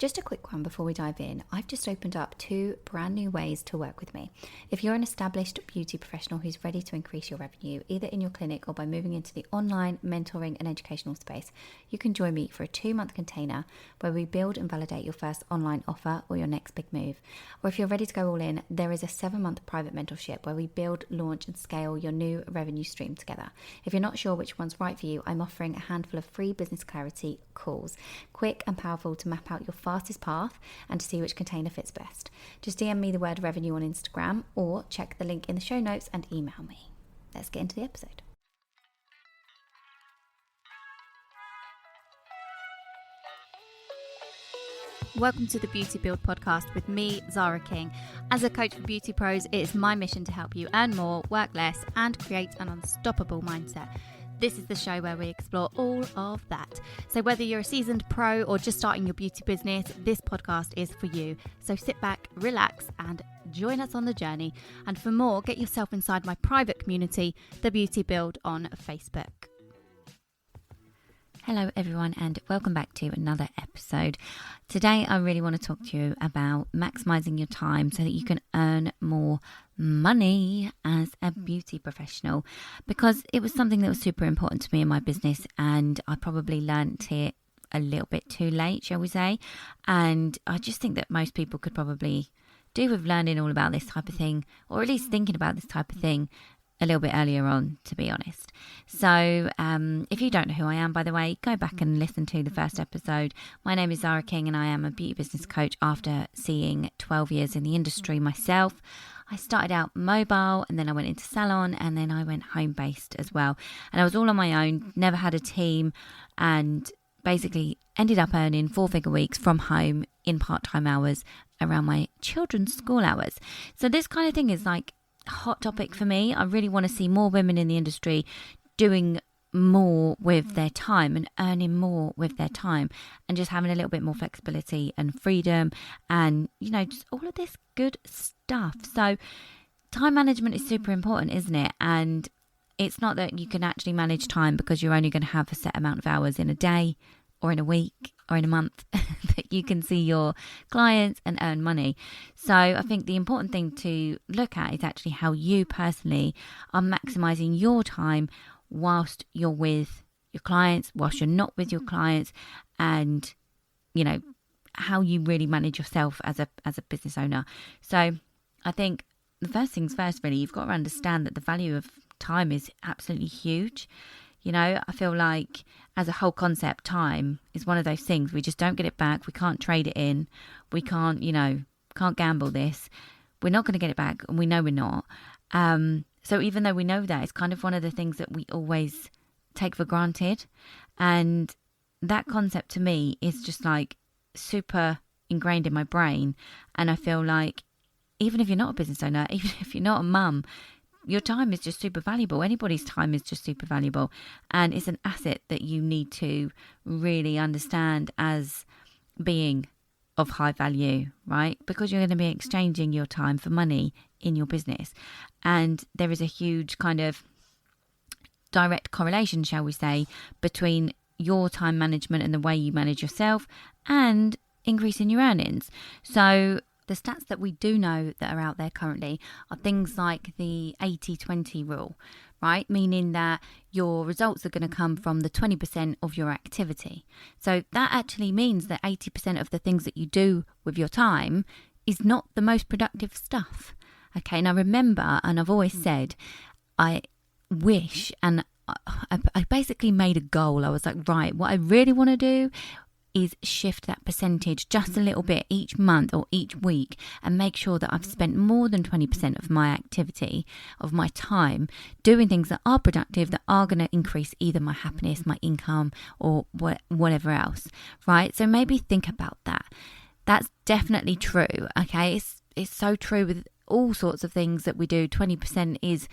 Just a quick one before we dive in. I've just opened up 2 brand new ways to work with me. If you're an established beauty professional who's ready to increase your revenue, either in your clinic or by moving into the online mentoring and educational space, you can join me for a 2-month container where we build and validate your first online offer or your next big move. Or if you're ready to go all in, there is a 7-month private mentorship where we build, launch and scale your new revenue stream together. If you're not sure which one's right for you, I'm offering a handful of free business clarity calls, quick and powerful to map out your fastest path and to see which container fits best. Just DM me the word revenue on Instagram or check the link in the show notes and email me. Let's get into the episode. Welcome to the Beauty Build podcast with me, Zara King. As a coach for beauty pros, it is my mission to help you earn more, work less, and create an unstoppable mindset. This is the show where we explore all of that. So whether you're a seasoned pro or just starting your beauty business, this podcast is for you. So sit back, relax, and join us on the journey. And for more, get yourself inside my private community, The Beauty Build on Facebook. Hello everyone and welcome back to another episode. Today I really want to talk to you about maximising your time so that you can earn more money as a beauty professional, because it was something that was super important to me in my business and I probably learnt it a little bit too late, shall we say, and I just think that most people could probably do with learning all about this type of thing, or at least thinking about this type of thing a little bit earlier on, to be honest. So if you don't know who I am, by the way, go back and listen to the first episode. My name is Zara King and I am a beauty business coach after seeing 12 years in the industry myself. I started out mobile and then I went into salon and then I went home-based as well. And I was all on my own, never had a team, and basically ended up earning 4-figure weeks from home in part-time hours around my children's school hours. So this kind of thing is like hot topic for me. I really want to see more women in the industry doing more with their time and earning more with their time and just having a little bit more flexibility and freedom and, you know, just all of this good stuff. So time management is super important, isn't it? And it's not that you can actually manage time because you're only going to have a set amount of hours in a day or in a week or in a month that you can see your clients and earn money. So I think the important thing to look at is actually how you personally are maximising your time whilst you're with your clients, whilst you're not with your clients, and, you know, how you really manage yourself as a business owner. So I think the first things first, really, you've got to understand that the value of time is absolutely huge. You know, I feel like as a whole concept, time is one of those things. We just don't get it back. We can't trade it in. We can't, can't gamble this. We're not going to get it back, and we know we're not. So even though we know that, it's kind of one of the things that we always take for granted. And that concept to me is just like super ingrained in my brain. And I feel like even if you're not a business owner, even if you're not a mum, your time is just super valuable. Anybody's time is just super valuable. And it's an asset that you need to really understand as being of high value, right? Because you're going to be exchanging your time for money in your business. And there is a huge kind of direct correlation, shall we say, between your time management and the way you manage yourself and increasing your earnings. So the stats that we do know that are out there currently are things like the 80-20 rule, right? Meaning that your results are going to come from the 20% of your activity. So that actually means that 80% of the things that you do with your time is not the most productive stuff. Okay, now remember, and I've always said, I wish, and I basically made a goal. I was like, right, what I really want to do is shift that percentage just a little bit each month or each week and make sure that I've spent more than 20% of my activity, of my time, doing things that are productive, that are going to increase either my happiness, my income, or whatever else, right? So maybe think about that. That's definitely true, okay? It's so true with all sorts of things that we do. 20% is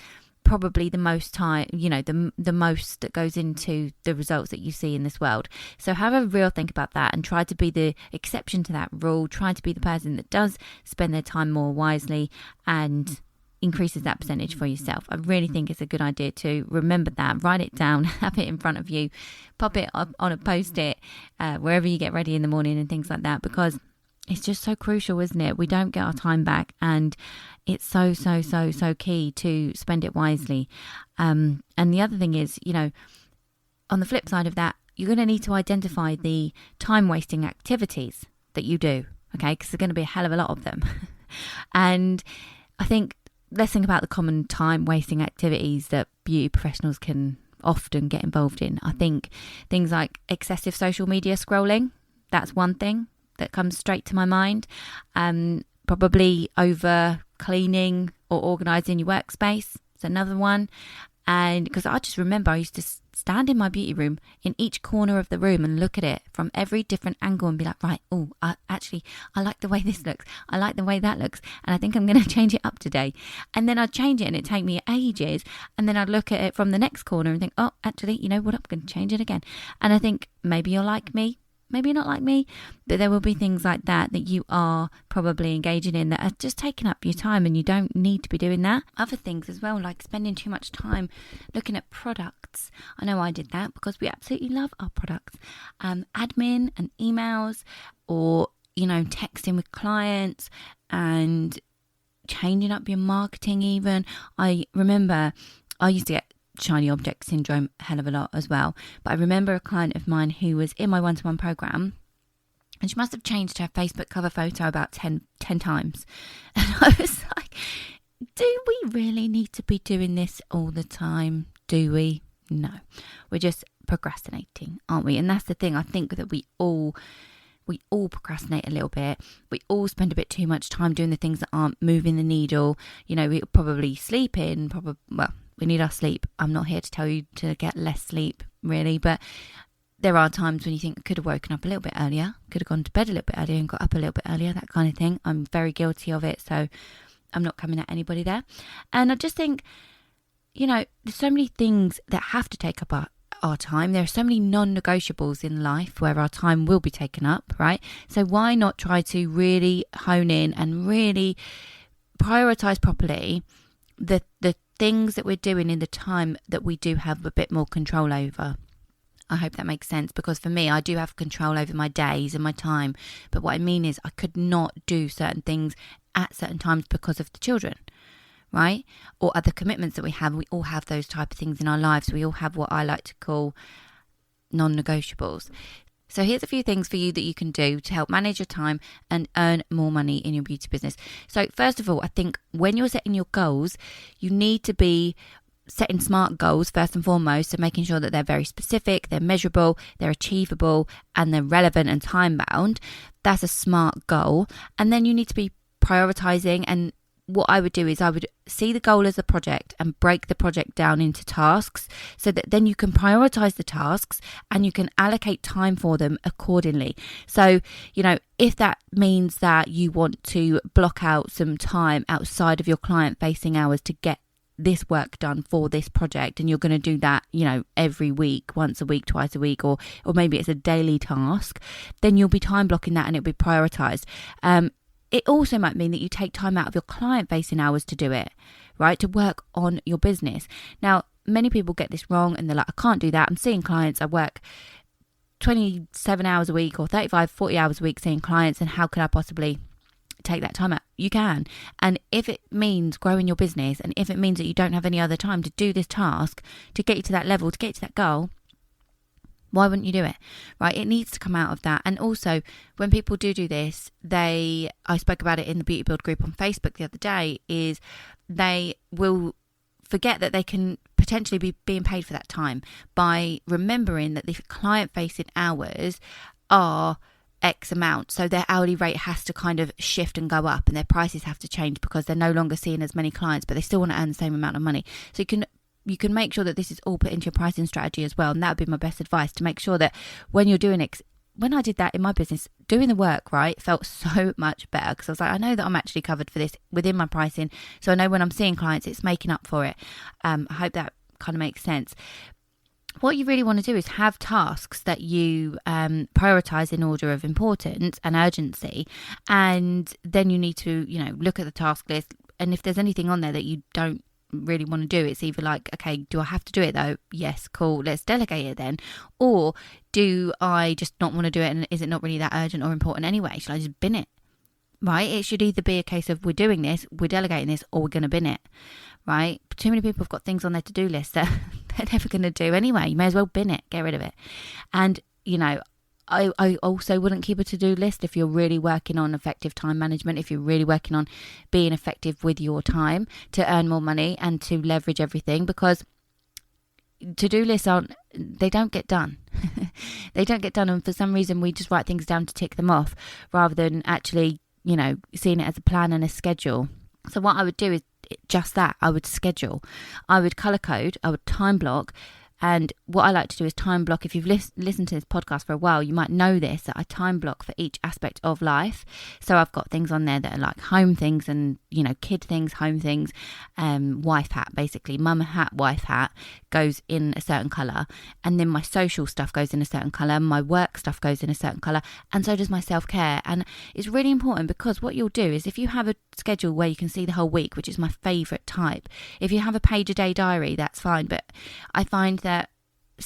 probably the most time, the most that goes into the results that you see in this world. So have a real think about that and try to be the exception to that rule. Try to be the person that does spend their time more wisely and increases that percentage for yourself. I really think it's a good idea to remember that, write it down, have it in front of you, pop it up on a post-it wherever you get ready in the morning and things like that, because it's just so crucial, isn't it? We don't get our time back, and it's so key to spend it wisely. And the other thing is, on the flip side of that, you're going to need to identify the time-wasting activities that you do, okay? Because there's going to be a hell of a lot of them. And I think let's think about the common time-wasting activities that beauty professionals can often get involved in. I think things like excessive social media scrolling, that's one thing that comes straight to my mind. Probably over cleaning or organising your workspace is another one. And because I just remember I used to stand in my beauty room in each corner of the room and look at it from every different angle and be like, right, I like the way this looks. I like the way that looks. And I think I'm going to change it up today. And then I'd change it and it'd take me ages. And then I'd look at it from the next corner and think, oh, actually, you know what? I'm going to change it again. And I think maybe you're like me. Maybe you're not like me, but there will be things like that you are probably engaging in that are just taking up your time, and you don't need to be doing that. Other things as well, like spending too much time looking at products. I know I did that because we absolutely love our products. Admin and emails, or, texting with clients and changing up your marketing even. I remember I used to get shiny object syndrome a hell of a lot as well. But I remember a client of mine who was in my one-to-one program, and she must have changed her Facebook cover photo about 10 times. And I was like, do we really need to be doing this all the time? Do we? No. We're just procrastinating, aren't we? And that's the thing. I think that we all procrastinate a little bit. We all spend a bit too much time doing the things that aren't moving the needle. We probably sleep in, we need our sleep. I'm not here to tell you to get less sleep, really, but there are times when you think I could have woken up a little bit earlier, could have gone to bed a little bit earlier and got up a little bit earlier, that kind of thing. I'm very guilty of it, so I'm not coming at anybody there. And I just think, there's so many things that have to take up our time. There are so many non-negotiables in life where our time will be taken up, right? So why not try to really hone in and really prioritise properly the things that we're doing in the time that we do have a bit more control over. I hope that makes sense, because for me, I do have control over my days and my time. But what I mean is I could not do certain things at certain times because of the children, right? Or other commitments that we have. We all have those type of things in our lives. We all have what I like to call non-negotiables. So here's a few things for you that you can do to help manage your time and earn more money in your beauty business. So first of all, I think when you're setting your goals, you need to be setting SMART goals first and foremost. So making sure that they're very specific, they're measurable, they're achievable, and they're relevant and time bound. That's a SMART goal. And then you need to be prioritizing, and what I would do is I would see the goal as a project and break the project down into tasks, so that then you can prioritize the tasks and you can allocate time for them accordingly. So, if that means that you want to block out some time outside of your client facing hours to get this work done for this project, and you're going to do that, every week, once a week, twice a week, or maybe it's a daily task, then you'll be time blocking that and it'll be prioritized. It also might mean that you take time out of your client-facing hours to do it, right? To work on your business. Now, many people get this wrong and they're like, I can't do that. I'm seeing clients. I work 27 hours a week or 35, 40 hours a week seeing clients, and how could I possibly take that time out? You can. And if it means growing your business, and if it means that you don't have any other time to do this task, to get you to that level, to get you to that goal, why wouldn't you do it, right? It needs to come out of that. And also, when people do this, I spoke about it in the Beauty Build group on Facebook the other day, is they will forget that they can potentially be being paid for that time by remembering that the client-facing hours are X amount. So their hourly rate has to kind of shift and go up, and their prices have to change because they're no longer seeing as many clients, but they still want to earn the same amount of money. So you can make sure that this is all put into your pricing strategy as well. And that would be my best advice, to make sure that when you're doing it, when I did that in my business, doing the work, right, felt so much better, because I was like, I know that I'm actually covered for this within my pricing. So I know when I'm seeing clients, it's making up for it. I hope that kind of makes sense. What you really want to do is have tasks that you prioritize in order of importance and urgency. And then you need to, look at the task list, And if there's anything on there that you don't really want to do, it's either like, okay, do I have to do it though? Yes, cool, let's delegate it then. Or do I just not want to do it, and is it not really that urgent or important anyway? Should I just bin it? Right? It should either be a case of we're doing this, we're delegating this, or we're going to bin it. Right? But too many people have got things on their to-do list that they're never going to do anyway. You may as well bin it, get rid of it. And, I also wouldn't keep a to-do list if you're really working on effective time management, if you're really working on being effective with your time to earn more money and to leverage everything, because to-do lists they don't get done. They don't get done, and for some reason we just write things down to tick them off rather than actually, seeing it as a plan and a schedule. So what I would do is just that. I would schedule. I would color code. I would time block. And what I like to do is time block. If you've listened to this podcast for a while, you might know this, that I time block for each aspect of life. So I've got things on there that are like home things and, kid things, home things, wife hat, basically. Mum hat, wife hat goes in a certain colour. And then my social stuff goes in a certain colour. My work stuff goes in a certain colour. And so does my self-care. And it's really important, because what you'll do is, if you have a schedule where you can see the whole week, which is my favourite type. If you have a page a day diary, that's fine. But I find that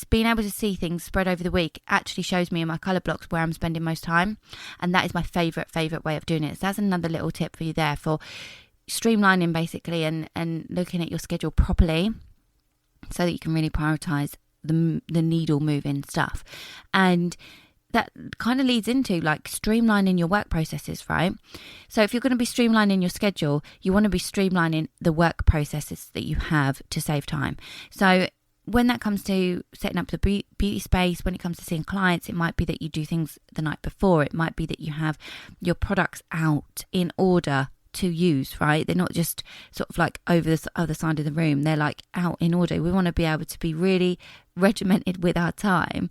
being able to see things spread over the week actually shows me in my colour blocks where I'm spending most time. And that is my favourite way of doing it. So that's another little tip for you there for streamlining basically and looking at your schedule properly so that you can really prioritise the needle moving stuff. And that kind of leads into like streamlining your work processes, right? So if you're going to be streamlining your schedule, you want to be streamlining the work processes that you have to save time. So when that comes to setting up the beauty space, when it comes to seeing clients, it might be that you do things the night before. It might be that you have your products out in order to use, right? They're not just sort of like over the other side of the room. They're like out in order. We want to be able to be really regimented with our time.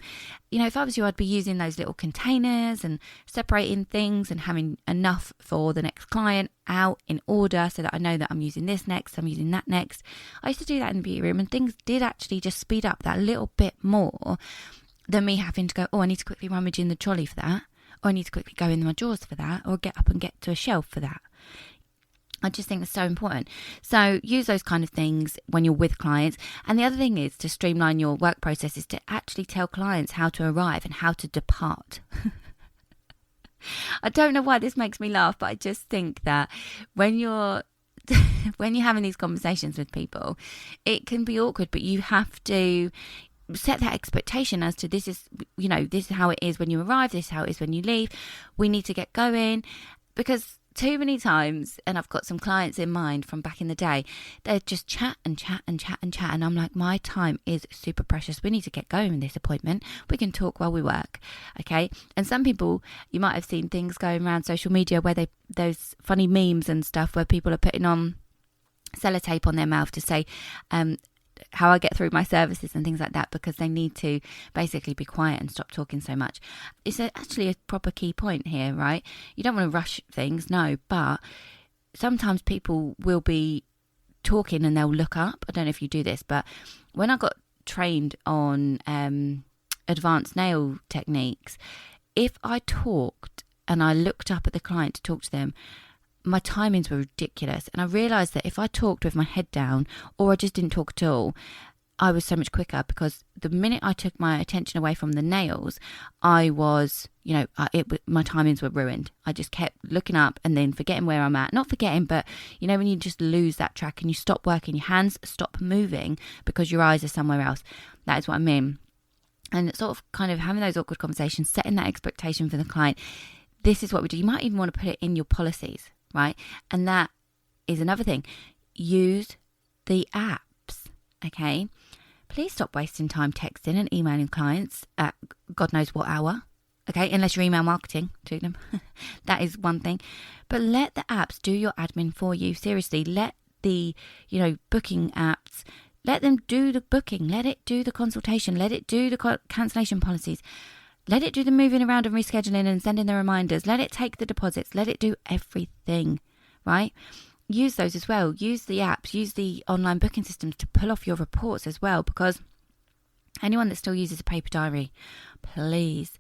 If I was you, I'd be using those little containers and separating things and having enough for the next client out in order so that I know that I'm using this next, I'm using that next. I used to do that in the beauty room, and things did actually just speed up that little bit more than me having to go, I need to quickly rummage in the trolley for that, or I need to quickly go in my drawers for that, or get up and get to a shelf for that. I just think that's so important. So use those kind of things when you're with clients. And the other thing is to streamline your work processes, to actually tell clients how to arrive and how to depart. I don't know why this makes me laugh, but I just think that when you're having these conversations with people, it can be awkward, but you have to set that expectation as to this is how it is when you arrive, this is how it is when you leave. We need to get going, because too many times, and I've got some clients in mind from back in the day, they just chat and chat and chat and chat, and I'm like, my time is super precious. We need to get going with this appointment. We can talk while we work, okay? And some people, you might have seen things going around social media where those funny memes and stuff where people are putting on sellotape on their mouth to say how I get through my services and things like that, because they need to basically be quiet and stop talking so much. It's actually a proper key point here, right? You don't want to rush things, no, but sometimes people will be talking and they'll look up. I don't know if you do this, but when I got trained on advanced nail techniques, if I talked and I looked up at the client to talk to them, my timings were ridiculous. And I realised that if I talked with my head down, or I just didn't talk at all, I was so much quicker, because the minute I took my attention away from the nails, I was, my timings were ruined. I just kept looking up and then forgetting where I'm at. Not forgetting, but, when you just lose that track and you stop working, your hands stop moving because your eyes are somewhere else. That is what I mean. And sort of kind of having those awkward conversations, setting that expectation for the client. This is what we do. You might even want to put it in your policies, right? And that is another thing. Use the apps, okay? Please stop wasting time texting and emailing clients at God knows what hour, okay? Unless you're email marketing to them. That is one thing. But let the apps do your admin for you. Seriously, let the, booking apps, let them do the booking. Let it do the consultation. Let it do the cancellation policies. Let it do the moving around and rescheduling and sending the reminders. Let it take the deposits. Let it do everything, right? Use those as well. Use the apps. Use the online booking systems to pull off your reports as well, because anyone that still uses a paper diary, please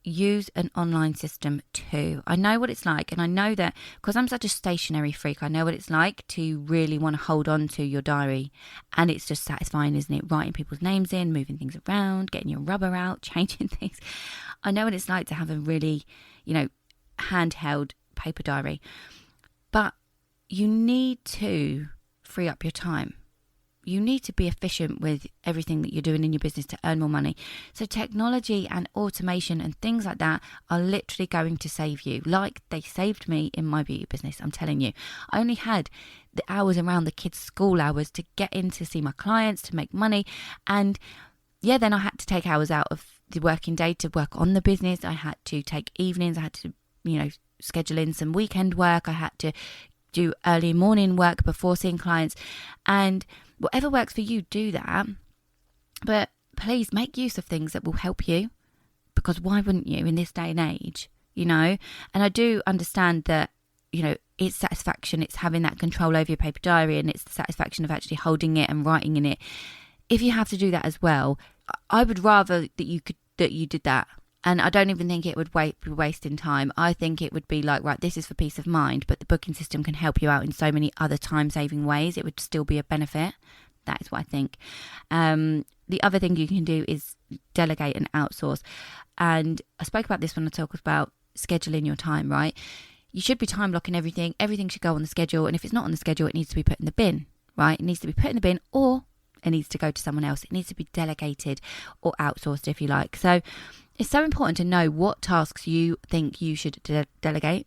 use an online system too. I know what it's like, and I know that because I'm such a stationary freak, I know what it's like to really want to hold on to your diary, and it's just satisfying, isn't it? Writing people's names in, moving things around, getting your rubber out, changing things. I know what it's like to have a really, handheld paper diary, but you need to free up your time. You need to be efficient with everything that you're doing in your business to earn more money. So technology and automation and things like that are literally going to save you, like they saved me in my beauty business. I'm telling you, I only had the hours around the kids' school hours to get in to see my clients, to make money. And then I had to take hours out of the working day to work on the business. I had to take evenings. I had to, schedule in some weekend work. I had to do early morning work before seeing clients. And whatever works for you, do that. But please make use of things that will help you, because why wouldn't you in this day and age, And I do understand that, it's satisfaction. It's having that control over your paper diary, and it's the satisfaction of actually holding it and writing in it. If you have to do that as well, I would rather that you did that. And I don't even think it would be wasting time. I think it would be like, right, this is for peace of mind, but the booking system can help you out in so many other time-saving ways. It would still be a benefit. That is what I think. The other thing you can do is delegate and outsource. And I spoke about this when I talked about scheduling your time, right? You should be time blocking everything. Everything should go on the schedule. And if it's not on the schedule, it needs to be put in the bin, right? It needs to be put in the bin, or it needs to go to someone else. It needs to be delegated or outsourced, if you like. So it's so important to know what tasks you think you should delegate.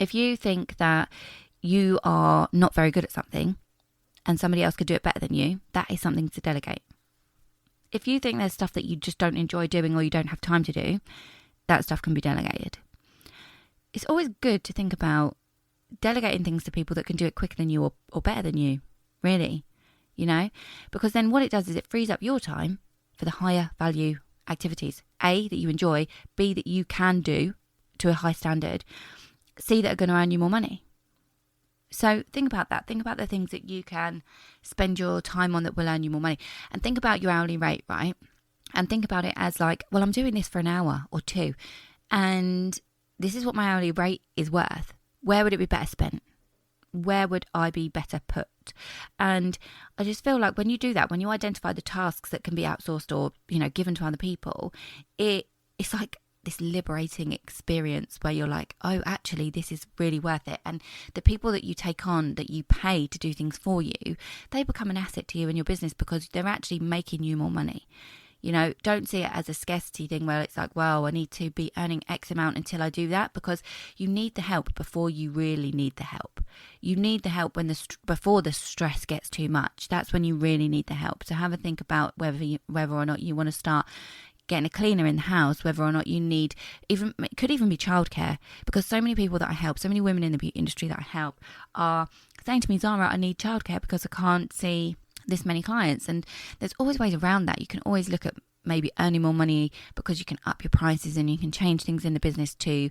If you think that you are not very good at something and somebody else could do it better than you, that is something to delegate. If you think there's stuff that you just don't enjoy doing or you don't have time to do, that stuff can be delegated. It's always good to think about delegating things to people that can do it quicker than you or better than you, really, because then what it does is it frees up your time for the higher value activities. A, that you enjoy. B, that you can do to a high standard. C, that are going to earn you more money. So think about that. Think about the things that you can spend your time on that will earn you more money. And think about your hourly rate, right? And think about it as like, well, I'm doing this for an hour or two, and this is what my hourly rate is worth. Where would it be better spent? Where would I be better put? And I just feel like when you do that, when you identify the tasks that can be outsourced or, given to other people, it's like this liberating experience where you're like, oh, actually, this is really worth it. And the people that you take on, that you pay to do things for you, they become an asset to you in your business because they're actually making you more money. Don't see it as a scarcity thing where it's like, well, I need to be earning X amount until I do that, because you need the help before you really need the help. You need the help before the stress gets too much. That's when you really need the help. So have a think about whether or not you want to start getting a cleaner in the house, whether or not you need, it could even be childcare, because so many people that I help, so many women in the beauty industry that I help are saying to me, Zara, I need childcare because I can't see this many clients. And there's always ways around that. You can always look at maybe earning more money because you can up your prices and you can change things in the business to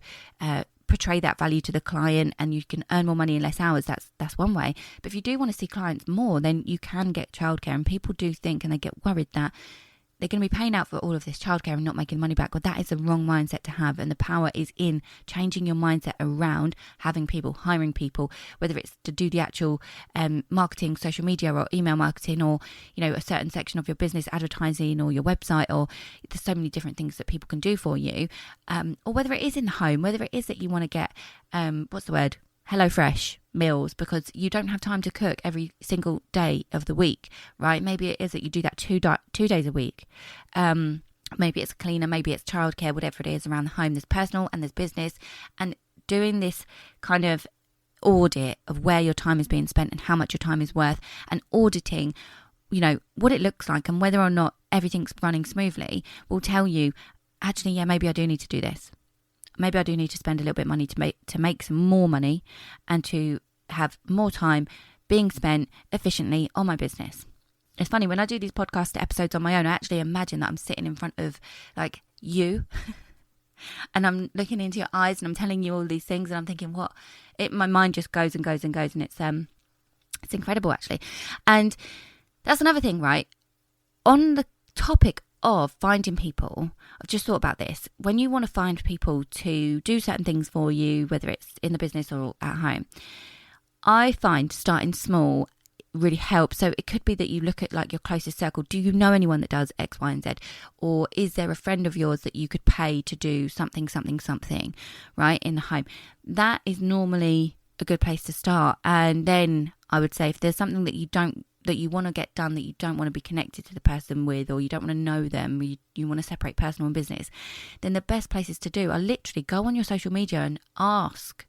portray that value to the client, and you can earn more money in less hours. That's one way. But if you do want to see clients more, then you can get childcare. And people do think, and they get worried that they're going to be paying out for all of this childcare and not making money back. Well, that is the wrong mindset to have. And the power is in changing your mindset around having people, hiring people, whether it's to do the actual marketing, social media or email marketing, or, a certain section of your business, advertising, or your website, or there's so many different things that people can do for you. Or whether it is in the home, whether it is that you want to get, HelloFresh meals because you don't have time to cook every single day of the week, right? Maybe it is that you do that two days a week. Maybe it's a cleaner, maybe it's childcare, whatever it is around the home. There's personal and there's business, and doing this kind of audit of where your time is being spent and how much your time is worth, and auditing, what it looks like and whether or not everything's running smoothly will tell you, actually, yeah, maybe I do need to do this. Maybe I do need to spend a little bit of money to make some more money and to have more time being spent efficiently on my business. It's funny, when I do these podcast episodes on my own, I actually imagine that I'm sitting in front of like you and I'm looking into your eyes and I'm telling you all these things, and I'm thinking, my mind just goes and goes and goes, and it's incredible actually. And that's another thing, right? On the topic of finding people, I've just thought about this. When you want to find people to do certain things for you, whether it's in the business or at home, I find starting small really helps. So it could be that you look at like your closest circle. Do you know anyone that does X, Y, and Z? Or is there a friend of yours that you could pay to do something, right, in the home? That is normally a good place to start. And then I would say if there's something that you want to get done, that you don't want to be connected to the person with, or you don't want to know them, you want to separate personal and business, then the best places to do are literally go on your social media and ask,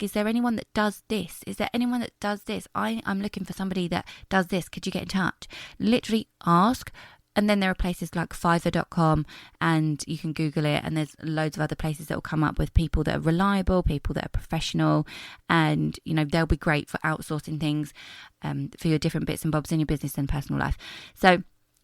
is there anyone that does this? Is there anyone that does this? I'm looking for somebody that does this. Could you get in touch? Literally ask. And then there are places like Fiverr.com, and you can Google it, and there's loads of other places that will come up with people that are reliable, people that are professional, and they'll be great for outsourcing things for your different bits and bobs in your business and personal life. So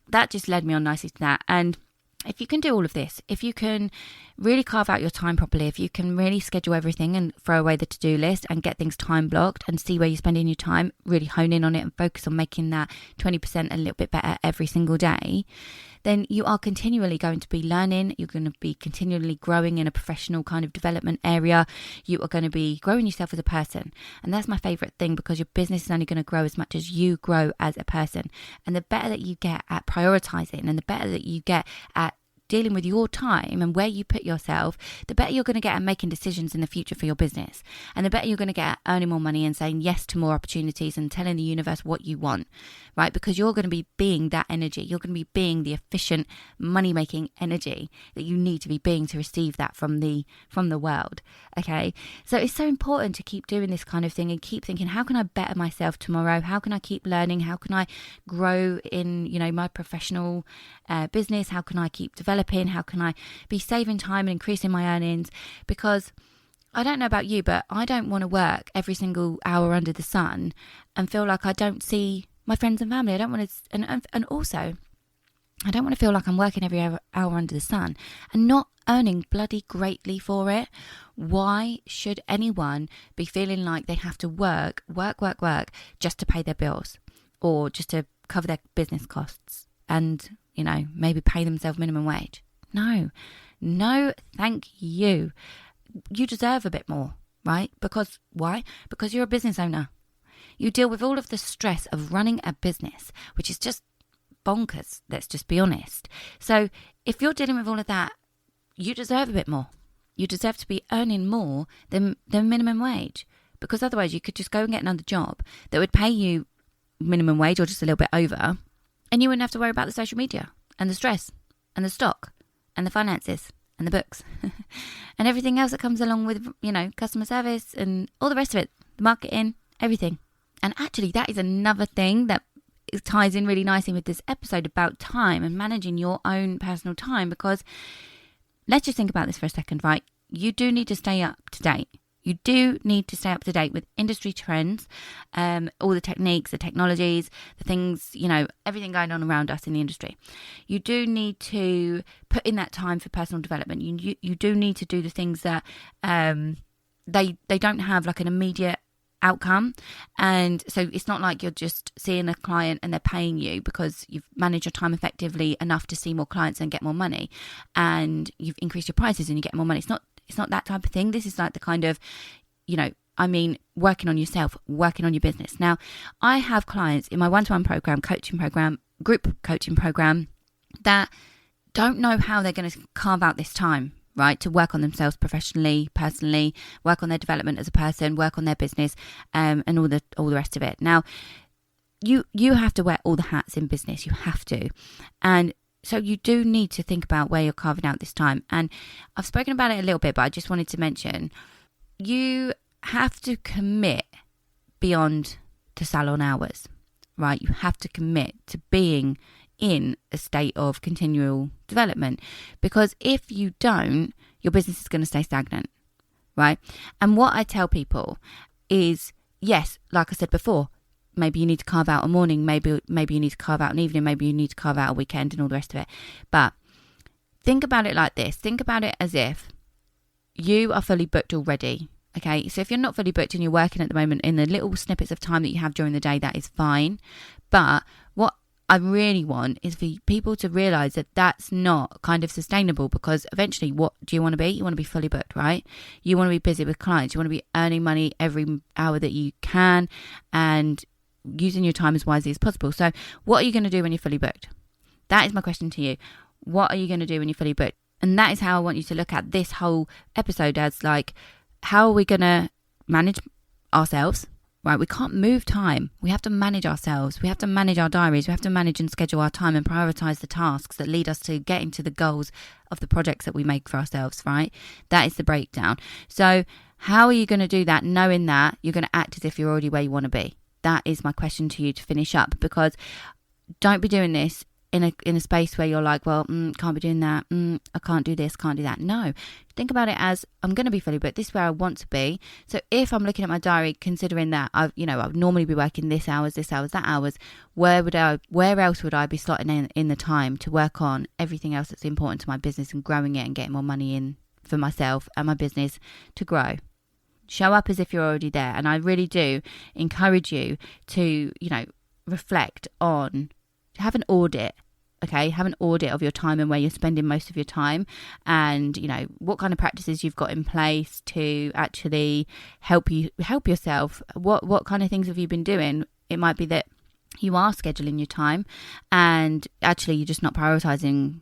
that just led me on nicely to that. And if you can do all of this, if you can really carve out your time properly, if you can really schedule everything and throw away the to-do list and get things time blocked and see where you're spending your time, really hone in on it and focus on making that 20% a little bit better every single day, then you are continually going to be learning. You're going to be continually growing in a professional kind of development area. You are going to be growing yourself as a person. And that's my favorite thing, because your business is only going to grow as much as you grow as a person. And the better that you get at prioritizing, and the better that you get at dealing with your time and where you put yourself, the better you're going to get at making decisions in the future for your business. And the better you're going to get at earning more money and saying yes to more opportunities and telling the universe what you want, right? Because you're going to be being that energy. You're going to be being the efficient money-making energy that you need to be being to receive that from the world, okay? So it's so important to keep doing this kind of thing and keep thinking, how can I better myself tomorrow? How can I keep learning? How can I grow in, my professional business? How can I keep developing? How can I be saving time and increasing my earnings? Because I don't know about you, but I don't want to work every single hour under the sun and feel like I don't see my friends and family. I don't want to, and also I don't want to feel like I'm working every hour under the sun and not earning bloody greatly for it. Why should anyone be feeling like they have to work just to pay their bills, or just to cover their business costs and maybe pay themselves minimum wage? No, thank you. You deserve a bit more, right? Because why? Because you're a business owner. You deal with all of the stress of running a business, which is just bonkers. Let's just be honest. So if you're dealing with all of that, you deserve a bit more. You deserve to be earning more than minimum wage, because otherwise you could just go and get another job that would pay you minimum wage or just a little bit over, and you wouldn't have to worry about the social media and the stress and the stock and the finances and the books and everything else that comes along with, customer service and all the rest of it, the marketing, everything. And actually, that is another thing that ties in really nicely with this episode about time and managing your own personal time, because let's just think about this for a second, right? You do need to stay up to date. You do need to stay up to date with industry trends, all the techniques, the technologies, the things, everything going on around us in the industry. You do need to put in that time for personal development. You do need to do the things that they don't have like an immediate outcome. And so it's not like you're just seeing a client and they're paying you because you've managed your time effectively enough to see more clients and get more money, and you've increased your prices and you get more money. It's not that type of thing. This is like the kind of, working on yourself, working on your business. Now, I have clients in my one-to-one program, coaching program, group coaching program, that don't know how they're going to carve out this time, right, to work on themselves professionally, personally, work on their development as a person, work on their business, and all the rest of it. Now, you have to wear all the hats in business. You have to. And so you do need to think about where you're carving out this time. And I've spoken about it a little bit, but I just wanted to mention, you have to commit beyond to salon hours, right? You have to commit to being in a state of continual development, because if you don't, your business is going to stay stagnant, right? And what I tell people is, yes, like I said before, maybe you need to carve out a morning, maybe you need to carve out an evening, maybe you need to carve out a weekend and all the rest of it. But think about it like this. Think about it as if you are fully booked already. Okay, so if you're not fully booked and you're working at the moment in the little snippets of time that you have during the day, that is fine. But what I really want is for people to realize that that's not kind of sustainable, because eventually what do you want to be? You want to be fully booked, right? You want to be busy with clients. You want to be earning money every hour that you can and using your time as wisely as possible. So what are you going to do when you're fully booked? That is my question to you. What are you going to do when you're fully booked? And that is how I want you to look at this whole episode, as like, how are we going to manage ourselves? Right, we can't move time. We have to manage ourselves. We have to manage our diaries. We have to manage and schedule our time and prioritize the tasks that lead us to getting to the goals of the projects that we make for ourselves, right? That is the breakdown. So how are you going to do that, knowing that you're going to act as if you're already where you want to be? That is my question to you to finish up, because don't be doing this in a space where you're like, well, can't be doing that. I can't do this, can't do that. No, think about it as, I'm going to be fully booked. This is where I want to be. So if I'm looking at my diary, considering that I would normally be working this hours, that hours, where else would I be slotting in the time to work on everything else that's important to my business and growing it and getting more money in for myself and my business to grow? Show up as if you're already there. And I really do encourage you to, reflect on, have an audit. Okay, have an audit of your time and where you're spending most of your time, and what kind of practices you've got in place to actually help yourself. What kind of things have you been doing? It might be that you are scheduling your time and actually you're just not prioritizing,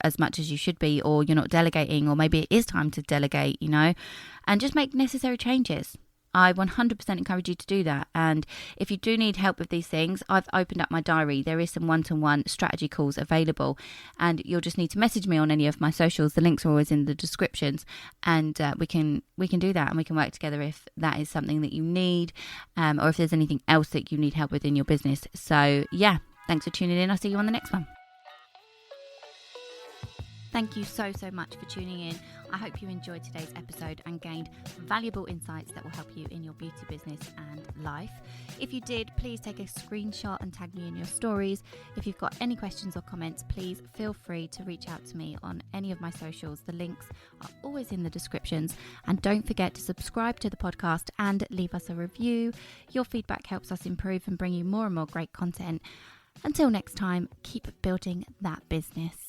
as much as you should be, or you're not delegating, or maybe it is time to delegate, and just make necessary changes. I 100% encourage you to do that. And if you do need help with these things, I've opened up my diary. There is some one-to-one strategy calls available, and you'll just need to message me on any of my socials. The links are always in the descriptions, and we can do that, and we can work together if that is something that you need, or if there's anything else that you need help with in your business. So yeah, thanks for tuning in. I'll see you on the next one. Thank you so much for tuning in. I hope you enjoyed today's episode and gained valuable insights that will help you in your beauty business and life. If you did, please take a screenshot and tag me in your stories. If you've got any questions or comments, please feel free to reach out to me on any of my socials. The links are always in the descriptions. And don't forget to subscribe to the podcast and leave us a review. Your feedback helps us improve and bring you more and more great content. Until next time, keep building that business.